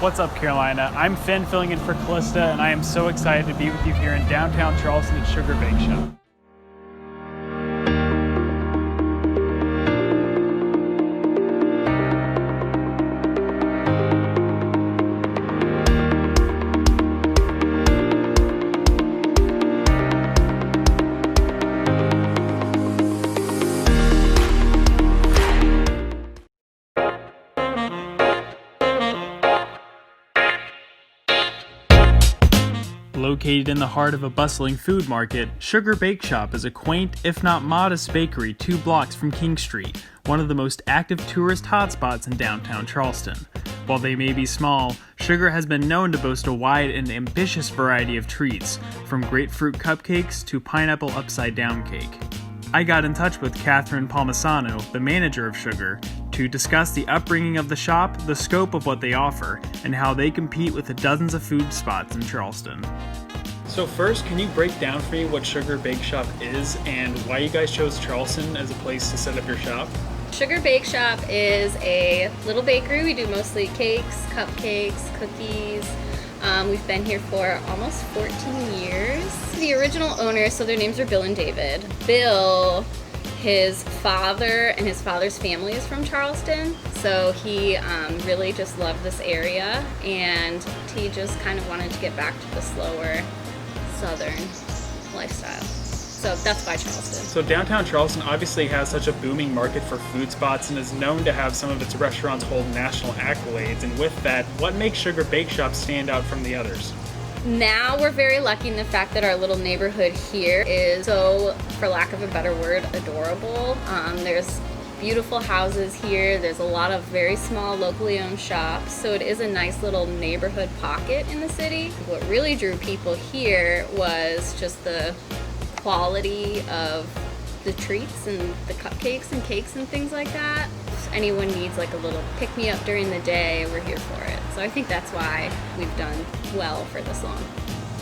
What's up, Carolina? I'm Finn, filling in for Callista, and I am so excited to be with you here in downtown Charleston at Sugar Bakeshop. Located in the heart of a bustling food market, Sugar Bakeshop is a quaint, if not modest bakery 2 blocks from King Street, one of the most active tourist hotspots in downtown Charleston. While they may be small, Sugar has been known to boast a wide and ambitious variety of treats, from grapefruit cupcakes to pineapple upside-down cake. I got in touch with Kathryn Palmisano, the manager of Sugar, to discuss the upbringing of the shop, the scope of what they offer, and how they compete with the dozens of food spots in Charleston. So first, can you break down for me what Sugar Bakeshop is and why you guys chose Charleston as a place to set up your shop? Sugar Bakeshop is a little bakery. We do mostly cakes, cupcakes, cookies. We've been here for almost 14 years. The original owners, so their names are Bill and David. Bill, his father and his father's family is from Charleston, so he really just loved this area, and he just kind of wanted to get back to the slower southern lifestyle. So that's why Charleston. So downtown Charleston obviously has such a booming market for food spots and is known to have some of its restaurants hold national accolades. And with that, what makes Sugar Bakeshop stand out from the others? Now we're very lucky in the fact that our little neighborhood here is so, for lack of a better word, adorable. There's beautiful houses here. There's a lot of very small locally owned shops, so it is a nice little neighborhood pocket in the city. What really drew people here was just the quality of the treats and the cupcakes and cakes and things like that. If anyone needs like a little pick-me-up during the day, we're here for it. So I think that's why we've done well for this long.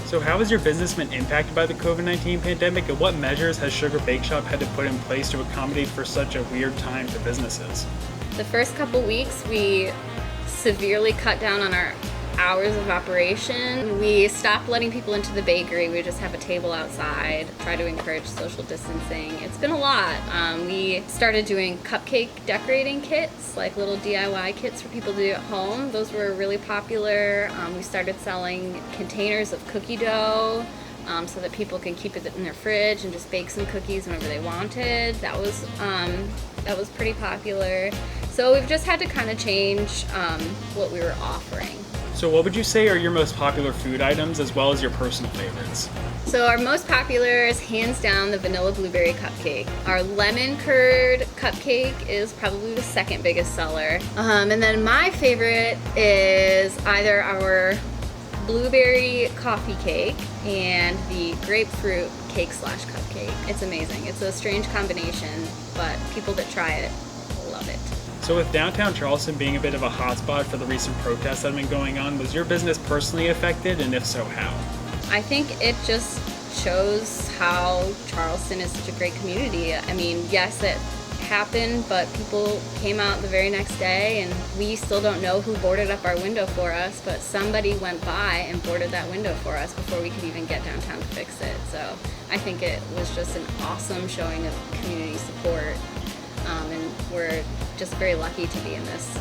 So how has your business been impacted by the COVID-19 pandemic, and what measures has Sugar Bakeshop had to put in place to accommodate for such a weird time for businesses? The first couple weeks, we severely cut down on our hours of operation. We stopped letting people into the bakery. We just have a table outside, try to encourage social distancing. It's been a lot. We started doing cupcake decorating kits, like little DIY kits for people to do at home. Those were really popular. We started selling containers of cookie dough so that people can keep it in their fridge and just bake some cookies whenever they wanted. That was pretty popular. So we've just had to kind of change what we were offering. So what would you say are your most popular food items as well as your personal favorites? So our most popular is hands down the vanilla blueberry cupcake. Our lemon curd cupcake is probably the second biggest seller. And then my favorite is either our blueberry coffee cake and the grapefruit cake / cupcake. It's amazing. It's a strange combination, but people that try it love it. So with downtown Charleston being a bit of a hotspot for the recent protests that have been going on, was your business personally affected, and if so, how? I think it just shows how Charleston is such a great community. I mean, yes, it happened, but people came out the very next day, and we still don't know who boarded up our window for us, but somebody went by and boarded that window for us before we could even get downtown to fix it. So I think it was just an awesome showing of community support, and we're just very lucky to be in this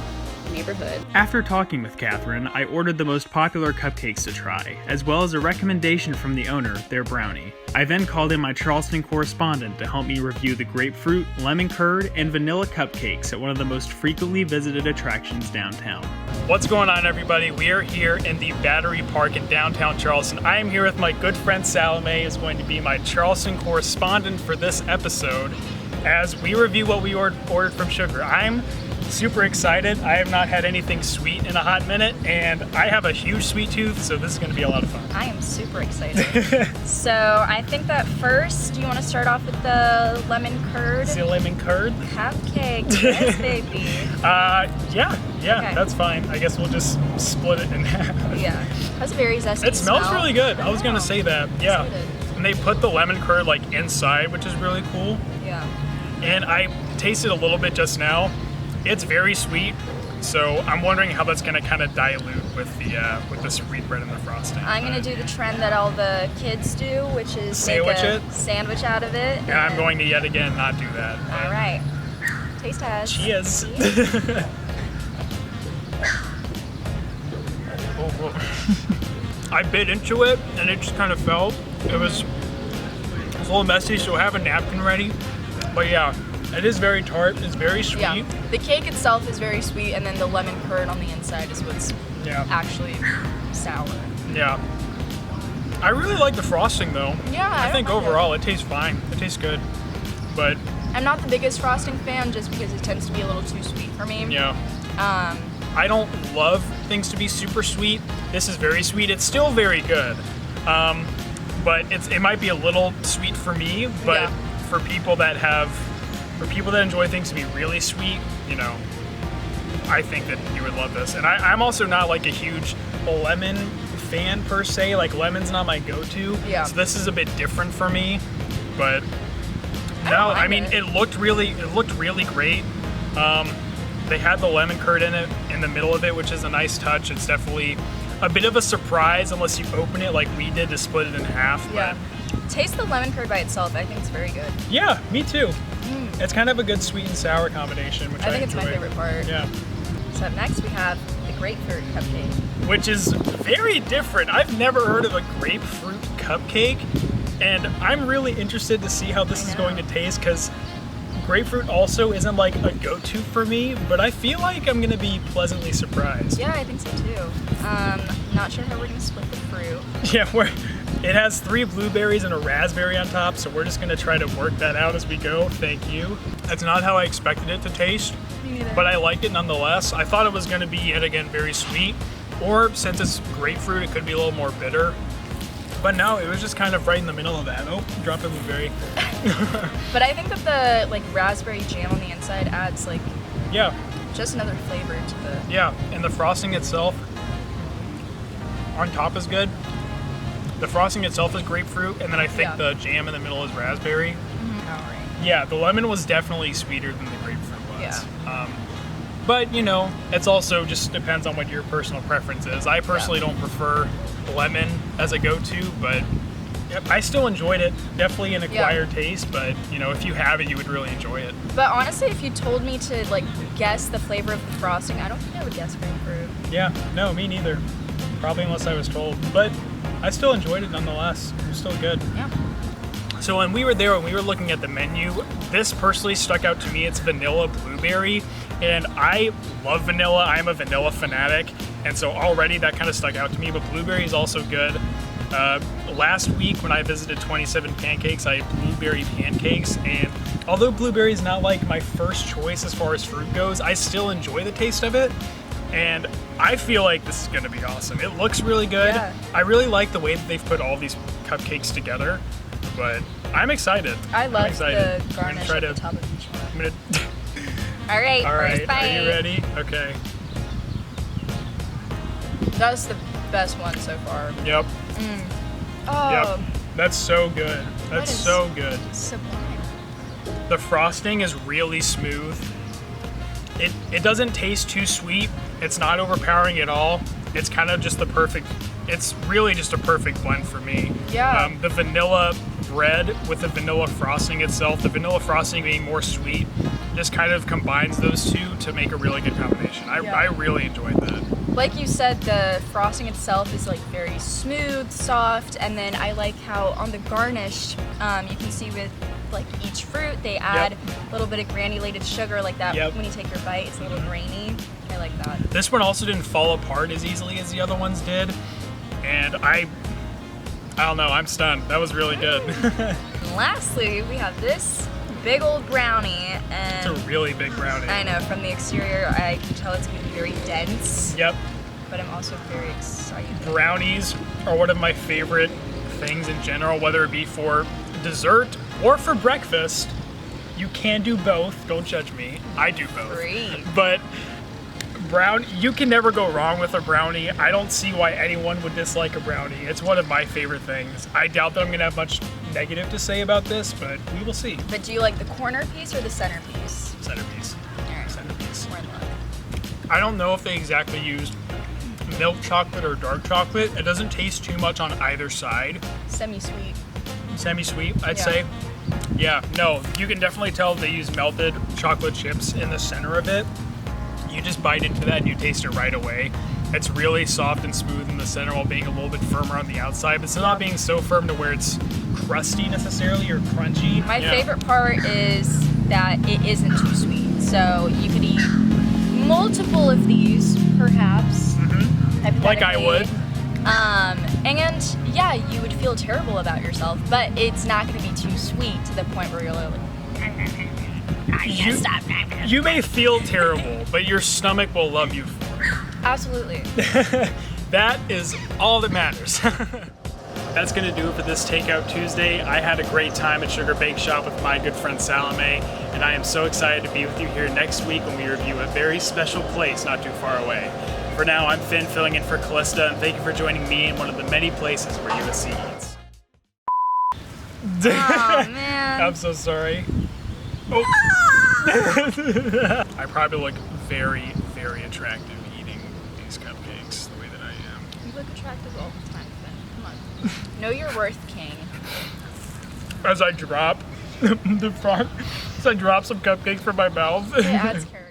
neighborhood. After talking with Kathryn, I ordered the most popular cupcakes to try, as well as a recommendation from the owner, their brownie. I then called in my Charleston correspondent to help me review the grapefruit, lemon curd, and vanilla cupcakes at one of the most frequently visited attractions downtown. What's going on, everybody? We are here in the Battery Park in downtown Charleston. I am here with my good friend Salome, who is going to be my Charleston correspondent for this episode as we review what we ordered from Sugar. I'm super excited. I have not had anything sweet in a hot minute, and I have a huge sweet tooth, so this is going to be a lot of fun. I am super excited. So I think that first, you want to start off with the lemon curd? The lemon curd? Cupcake, yes baby. Yeah, Okay. That's fine. I guess we'll just split it in half. Yeah, has a very zesty It smells smell. really good. I was going to say that, yeah. So good. And they put the lemon curd like inside, which is really cool. Yeah. And I tasted a little bit just now. It's very sweet, so I'm wondering how that's gonna kind of dilute with the sweetbread and the frosting. I'm gonna do the trend that all the kids do, which is Sandwich make a it? sandwich out of it. And I'm going to yet again not do that. All right. Taste test. Cheers. I bit into it and it just kind of fell. It was a little messy, so I have a napkin ready. But yeah, it is very tart. It's very sweet. Yeah. The cake itself is very sweet, and then the lemon curd on the inside is what's actually sour. Yeah. I really like the frosting though. Yeah, I think don't mind overall it tastes fine. It tastes good. But I'm not the biggest frosting fan just because it tends to be a little too sweet for me. yeah. I don't love things to be super sweet. This is very sweet. It's still very good. But it might be a little sweet for me, but for people that enjoy things to be really sweet, you know, I think that you would love this. And I'm also not like a huge lemon fan per se. Like lemon's not my go-to. Yeah. So this is a bit different for me. But no, I mean it looked really great. They had the lemon curd in it in the middle of it, which is a nice touch. It's definitely a bit of a surprise unless you open it like we did to split it in half. Yeah. Taste the lemon curd by itself. I think it's very good. Yeah, me too. It's kind of a good sweet and sour combination, which I think it's enjoy. my favorite part. Yeah. So up next we have the grapefruit cupcake. Which is very different. I've never heard of a grapefruit cupcake, and I'm really interested to see how this is going to taste because grapefruit also isn't like a go-to for me, but I feel like I'm gonna be pleasantly surprised. Yeah, I think so too. Not sure how we're gonna split the fruit. Yeah, it has 3 blueberries and a raspberry on top, so we're just gonna try to work that out as we go. Thank you. That's not how I expected it to taste, but I liked it nonetheless. I thought it was gonna be, yet again, very sweet, or since it's grapefruit, it could be a little more bitter. But no, it was just kind of right in the middle of that. Oh, drop a blueberry. But I think that the like raspberry jam on the inside adds like just another flavor to the and the frosting itself on top is good. The frosting itself is grapefruit, and then I think the jam in the middle is raspberry. Yeah, the lemon was definitely sweeter than the grapefruit was. Yeah. But you know, it's also just depends on what your personal preference is. I personally don't prefer lemon as a go-to, but I still enjoyed it. Definitely an acquired taste, but you know, if you have it, you would really enjoy it. But honestly, if you told me to like guess the flavor of the frosting, I don't think I would guess grapefruit. Yeah, no, me neither. Probably unless I was told, but I still enjoyed it nonetheless. It was still good. Yeah. So when we were there, when we were looking at the menu, this personally stuck out to me. It's vanilla blueberry, and I love vanilla. I'm a vanilla fanatic, and so already that kind of stuck out to me, but blueberry is also good. Last week when I visited 27 Pancakes, I had blueberry pancakes, and although blueberry is not like my first choice as far as fruit goes, I still enjoy the taste of it, and I feel like this is gonna be awesome. It looks really good. Yeah. I really like the way that they've put all these cupcakes together, but I'm excited. I love the I'm garnish gonna try at the top of each one. I'm gonna All right, all right, first bite. are you ready? Okay. That's the best one so far. Yep. Oh, Yep. That's so good. That's is so good. sublime. The frosting is really smooth. It doesn't taste too sweet. It's not overpowering at all. It's kind of just it's really just a perfect blend for me. Yeah. The vanilla bread with the vanilla frosting itself, the vanilla frosting being more sweet, just kind of combines those two to make a really good combination. I really enjoyed that. Like you said, the frosting itself is like very smooth, soft, and then I like how on the garnish, you can see with like each fruit, they add a little bit of granulated sugar like that. When you take your bite, it's a little grainy. I like that. This one also didn't fall apart as easily as the other ones did, and I don't know, I'm stunned. That was really good. And lastly, we have this big old brownie, and It's a really big brownie. I know from the exterior, I can tell it's gonna be very dense. Yep. But I'm also very excited. Brownies are one of my favorite things in general, whether it be for dessert or for breakfast. You can do both. Don't judge me. I do both. Great. But you can never go wrong with a brownie. I don't see why anyone would dislike a brownie. It's one of my favorite things. I doubt that I'm gonna have much negative to say about this, but we will see. But do you like the corner piece or the center piece? Centerpiece. All right. Centerpiece. We're in I don't know if they exactly used milk chocolate or dark chocolate. It doesn't taste too much on either side. Semi-sweet. Semi-sweet, I'd Yeah. say. Yeah, no, you can definitely tell they use melted chocolate chips in the center of it. You just bite into that and you taste it right away. It's really soft and smooth in the center while being a little bit firmer on the outside, but still not being so firm to where it's crusty necessarily or crunchy. My favorite part is that it isn't too sweet. So you could eat multiple of these, perhaps. Like I would. And yeah, you would feel terrible about yourself, but it's not going to be too sweet to the point where you're like, I can't stop. You may feel terrible, but your stomach will love you for it. Absolutely. That is all that matters. That's going to do it for this Takeout Tuesday. I had a great time at Sugar Bakeshop with my good friend Salome, and I am so excited to be with you here next week when we review a very special place not too far away. For now, I'm Finn filling in for Callista, and thank you for joining me in one of the many places where USC Eats. Oh, man. I'm so sorry. Oh. I probably look very, very attractive eating these cupcakes the way that I am. You look attractive all the time, Finn. Come on. Know your worth, King. As I drop the front, as I drop some cupcakes from my mouth. It adds character.